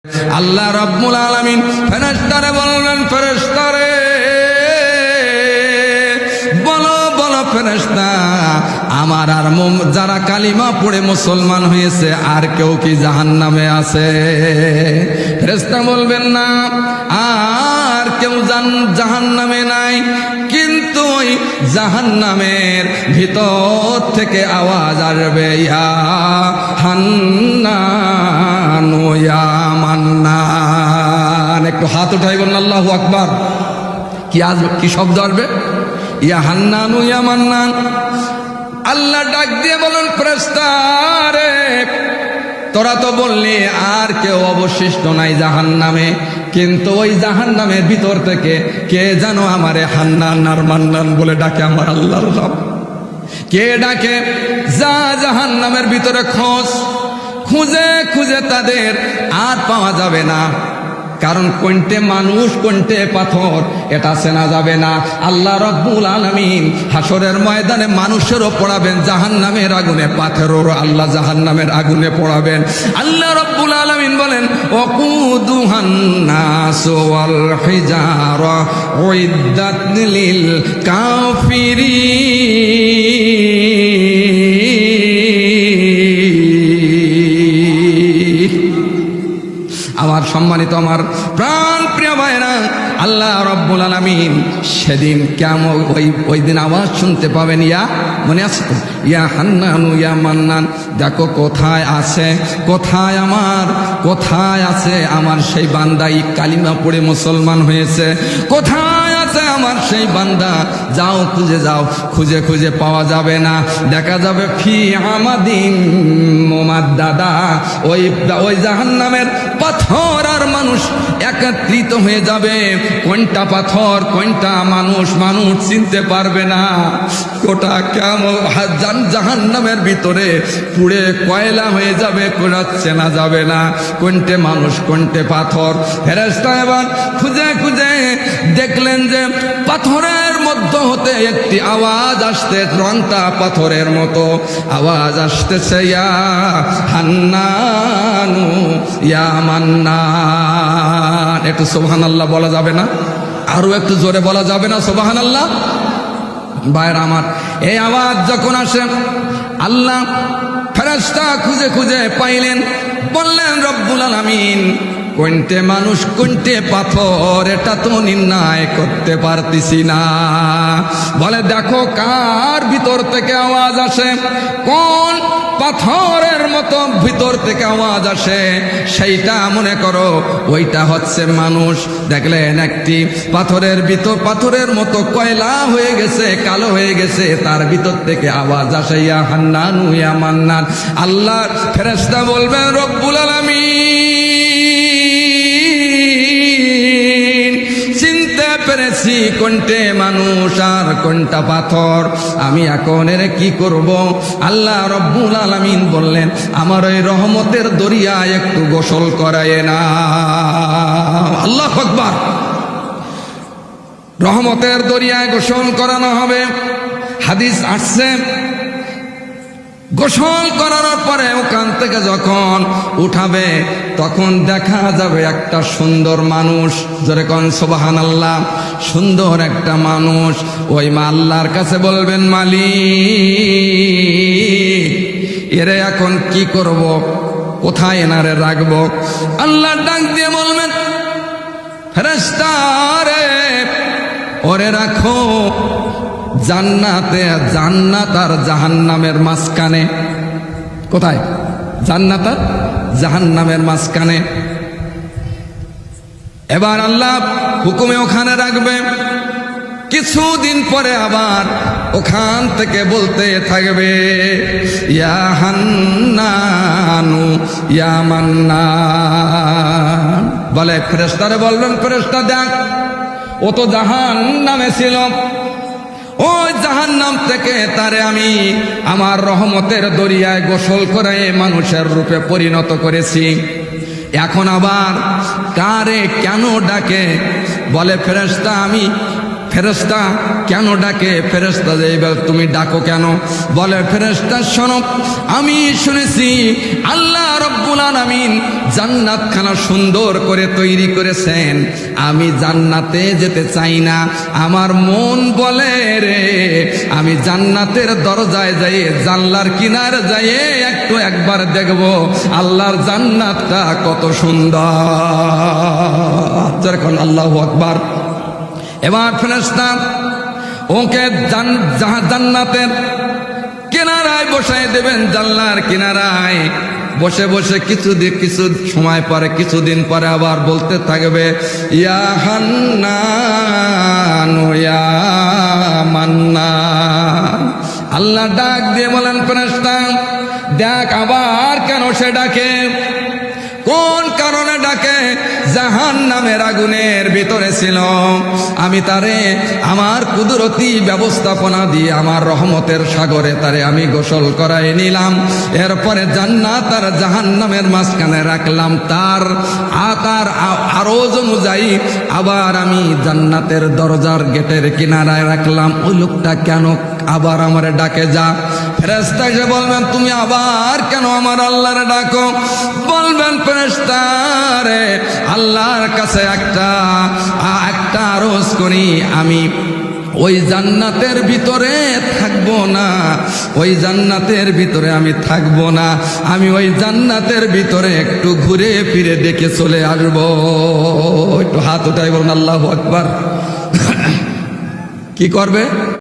আল্লাহ রাব্বুল আলামিন ফেরেশতারে বললেন, ফেরেশতারে বলো বলো ফেরেশতা, আমার আর যারা কালিমা পড়ে মুসলমান হয়েছে আর কেউ কি জাহান্নামে আছে? ফেরেশতা বলবেন না, আর কেউ জাহান্নামে নাই, কিন্তু ওই জাহান্নামের ভিতর থেকে আওয়াজ আসবে, ইয়া হান্নান ইয়া মান্নান। একটু হাত উঠাই বলুন আল্লাহু আকবার। কি শব্দ আসবে? ইয়া হান্নান ইয়া মান্নান। আল্লাহ ডাক দিয়ে বলেন, ফেরেশতারে তোরা তো বললি আর কেউ অবশিষ্ট নাই জাহান্নামে, কিন্তু ওই জাহান্নামের ভিতর থেকে কে জানো আমারে হান্নান আর মান্নান বলে ডাকে, আমার আল্লাহর নাম। কে ডাকে? যা জাহান্নামের ভিতরে খোঁজ, খুঁজে খুঁজে তাদের আর পাওয়া যাবে না, কারণ কোনটে মানুষ কোনটে পাথর এটা চেনা যাবে না। আল্লাহ রাব্বুল আলামিন হাসরের ময়দানে মানুষেরও পড়াবেন জাহান্নামের আগুনে, পাথরেরও আল্লাহ জাহান্নামের আগুনে পড়াবেন। আল্লাহ রাব্বুল আলামিন বলেন, ওয়াকুদুহান নাস ওয়াল হিজারা উইদ্দাত লিল কাফিরিন। আমার সম্মানিত, আমার প্রাণ প্রিয় ভাইরা, আল্লাহ রাব্বুল আলামিন সেদিন কেমন ওই দিন আওয়াজ শুনতে পাবেন, ইয়া মনে আছে তো, ইয়া হান্নান ইয়া মান্নান। দেখো কোথায় আছে, কোথায় আছে আমার সেই বান্দাই কালিমা পড়ে মুসলমান হয়েছে? কোথায় আছে আমার সেই বান্দা? যাও খুঁজে যাও, খুঁজে খুঁজে পাওয়া যাবে না। দেখা যাবে ফি আমাদিন মুমাদ্দাদা, ওই জাহান্নামের পাথর আর মানুষ একত্রিত হয়ে যাবে। কোনটা পাথর কোনটা মানুষ, মানুষ চিনতে পারবে না। গোটা কেমন জাহান্নামের ভিতরে পুড়ে কয়লা হয়ে যাবে, কোনা চেনা যাবে না কোনটে মানুষ কোনটে পাথর। ফেরেশতা এবার খুঁজে খুঁজে দেখলেন যে পাথরের মধ্য হতে একটি আওয়াজ আসতে, রংটা পাথরের মতো আওয়াজ আসতেছে, ইয়া হান্নানু ইয়া মান্নান। একটু সুবহানাল্লাহ বলা যাবে না? আরো একটু জোরে বলা যাবে না সুবহানাল্লাহ? ভাইরা আমার, এই আওয়াজ যখন আসে আল্লাহ ফেরেশতা খুঁজে খুঁজে পাইলেন, বললেন রব্বুল আলামিন কোনটে মানুষ কোনটে পাথর এটা তো নির্ণয় করতে পারতেছি না। বলে দেখো কার ভিতর থেকে আওয়াজ আসে, কোন পাথরের মতো ভিতর থেকে আওয়াজ আসে, সেইটা মনে করো ওইটা হচ্ছে মানুষ। দেখলেন একটি পাথরের ভিতর, পাথরের মতো কয়লা হয়ে গেছে, কালো হয়ে গেছে, তার ভিতর থেকে আওয়াজ আসে, ইয়া হান্নান ইয়া মান্নান। আল্লাহ ফেরেশতা বলবেন, রব্বুল আলামিন চিনতে পেরেছি কোনটে মানুষ আর কোনটা পাথর, আমি এখন এর কি করব? আল্লাহ রব্বুল আলামিন বললেন, আমার ওই রহমতের দরিয়ায় একটু গোসল করায় না। আল্লাহু আকবার। রহমতের দরিয়ায় গোসল করানো হবে। হাদিস আসছে, গোসল করানোর পরে ওখান থেকে যখন উঠাবে তখন দেখা যাবে একটা সুন্দর মানুষ, জোরে কোন সুবহানাল্লাহ। সুন্দর একটা মানুষ ওই আল্লাহর কাছে বলবেন, মালিক এরে এখন কি করব, কোথায় এনারে রাখবো? আল্লাহ ডাক দিয়ে বলবেন, ফেরেশতা রে ওরে রাখো জান্নাতে, জান্নাত আর জাহান্নামের মাঝখানে। কোথায়? জান্নাত আর জাহান্নামের মাঝখানে। এবার আল্লাহ হুকুমে ওখানে রাখবে। কিছুদিন পরে আবার ওখান থেকে বলতে থাকবে, ইয়া হান্নানু ইয়া মান্নান। বলে ফেরেশতারে বলবেন, ফেরেশতা দেখ ও তো জাহান্নামে ছিল, ওই জাহান্নাম থেকে তারে আমি আমার রহমতের দরিয়ায় গোসল করে মানুষের রূপে পরিণত করেছি। এখন আবার কারে কেন ডাকে? বলে ফেরেশতা আমি ফেরেশতা কেন ডাকে? ফেরেশতা যে এইবার তুমি ডাকো কেন? বলে ফেরেশতা শোনো, আমি শুনেছি আল্লাহ রব্বুল আলামিন জান্নাতখানা সুন্দর করে তৈরি করেছেন। আমি জান্নাতে যেতে চাই না, আমার মন বলে রে আমি জান্নাতের দরজায় যাই, জানলার কিনারে যাই একবার দেখব আল্লাহর জান্নাতটা কত সুন্দর। যেরকম আল্লাহু আকবার। এবার ফেরেশতা ওকে জান্নাতের কিনারায় বসায় দেবেন, জানলার কিনারায় বসে বসে কিছু সময় পরে, কিছুদিন পরে আবার বলতে থাকবে ইয়া হান্নান ইয়া মান্নান। আল্লাহ ডাক দিয়ে বলেন ফেরেশতা দেখ আবার কেন সে ডাকে, কোন কারণে ডাকে? জাহান্নামের আগুনের ভিতরে ছিল, আমি তারে আমার কুদরতি ব্যবস্থাপনা দিয়ে আমার রহমতের সাগরে তারে আমি গোসল করাই নিলাম। এরপরে জান্নাত আর জাহান্নামের মাঝখানে রাখলাম, তার আরজ অনুযায়ী আবার আমি জান্নাতের দরজার গেটের কিনারায় রাখলাম। ওই লোকটা কেন আবার আমারে ডাকে? যা ফেরেশতা এসে বলবেন তুমি আবার কেন আমার আল্লাহরে ডাকো? বলবেন ফেরেশতা রে আল্লাহর কাছে একটা আরজ করি, আমি ওই জান্নাতের ভিতরে থাকবো না, ওই জান্নাতের ভিতরে আমি থাকবো না, আমি ওই জান্নাতের ভিতরে একটু ঘুরে ফিরে দেখে চলে আসবো। একটু হাত উঠাই বলুন আল্লাহু আকবার। কি করবে?